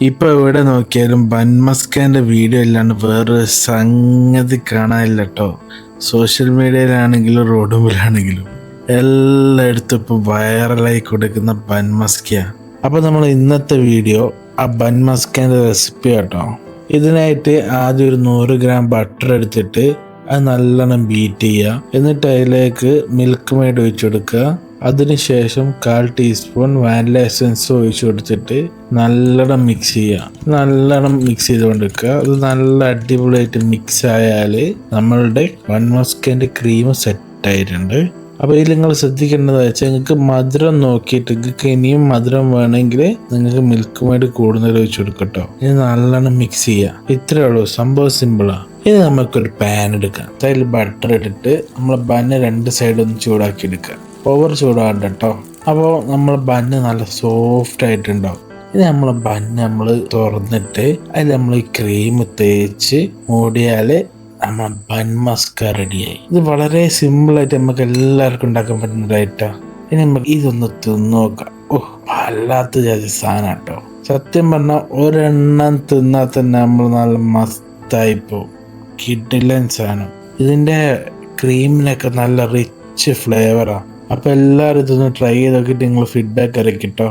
ഇപ്പൊ എവിടെ നോക്കിയാലും ബൺമസ്കാന്റെ വീഡിയോ ഇല്ലാണ്ട് വേറൊരു സംഗതി കാണാനില്ല കേട്ടോ. സോഷ്യൽ മീഡിയയിലാണെങ്കിലും റോഡുമ്പിലാണെങ്കിലും എല്ലായിടത്തും ഇപ്പൊ വൈറലായി കൊടുക്കുന്ന ബൺമസ്ക. അപ്പൊ നമ്മൾ ഇന്നത്തെ വീഡിയോ ആ ബൺമസ്കാന്റെ റെസിപ്പി കേട്ടോ. ഇതിനായിട്ട് ആദ്യം ഒരു 100 ഗ്രാം ബട്ടർ എടുത്തിട്ട് അത് നല്ലോണം ബീറ്റ് ചെയ്യുക. എന്നിട്ട് അതിലേക്ക് മിൽക്ക് മെയ്ഡ് ഒഴിച്ചു കൊടുക്കുക. അതിനുശേഷം 1/4 ടീസ്പൂൺ വാനില എസൻസ് ഒഴിച്ചു കൊടുത്തിട്ട് നല്ലോണം മിക്സ് ചെയ്യുക. നല്ലോണം മിക്സ് ചെയ്തുകൊണ്ടിരിക്കുക. അത് നല്ല അടിപൊളിയായിട്ട് മിക്സ് ആയാൽ നമ്മളുടെ ബൺമസ്കിന്റെ ക്രീം സെറ്റ് ആയിട്ടുണ്ട്. അപ്പോൾ ഇതിൽ നിങ്ങൾ ശ്രദ്ധിക്കേണ്ടത് വെച്ചാൽ നിങ്ങൾക്ക് മധുരം നോക്കിയിട്ട് നിങ്ങൾക്ക് ഇനിയും മധുരം വേണമെങ്കിൽ നിങ്ങൾക്ക് മിൽക്ക് മെയ്ഡ് കൂടുതൽ ഒഴിച്ചു കൊടുക്കട്ടോ. ഇത് നല്ലോണം മിക്സ് ചെയ്യുക. ഇത്രയേ ഉള്ളൂ, സംഭവം സിമ്പിളാണ്. ഇനി നമുക്കൊരു പാൻ എടുക്കാം. അതിൽ ബട്ടർ ഇട്ടിട്ട് നമ്മൾ ബണ്ണ് 2 സൈഡും ചൂടാക്കി എടുക്കുക. ഓവർ ചൂടാകണ്ട കേട്ടോ. അപ്പോൾ നമ്മൾ ബണ്ണ് നല്ല സോഫ്റ്റ് ആയിട്ടുണ്ടാവും. ഇനി നമ്മൾ ബണ്ണ് നമ്മൾ തുറന്നിട്ട് അതിൽ നമ്മൾ ഈ ക്രീം തേച്ച് മൂടിയാൽ നമ്മൾ ബൺമസ്ക റെഡിയായി. ഇത് വളരെ സിമ്പിളായിട്ട് നമുക്ക് എല്ലാവർക്കും ഉണ്ടാക്കാൻ പറ്റുന്ന ഡയറ്റാണ്. ഇനി നമുക്ക് ഇതൊന്ന് തിന്നു നോക്കാം. വല്ലാത്ത ജാതി സാധനം കേട്ടോ. സത്യം പറഞ്ഞാൽ ഒരെണ്ണം തിന്നാൽ തന്നെ നമ്മൾ നല്ല മസ്തായിപ്പോ. കിടിലൻ സാധനം. ഇതിൻ്റെ ക്രീമിനൊക്കെ നല്ല റിച്ച് ഫ്ലേവറാണ്. അപ്പോൾ എല്ലാവരും ഇതൊന്ന് ട്രൈ ചെയ്ത് നോക്കിയിട്ട് നിങ്ങൾ ഫീഡ്ബാക്ക് അറിയിക്കട്ടോ.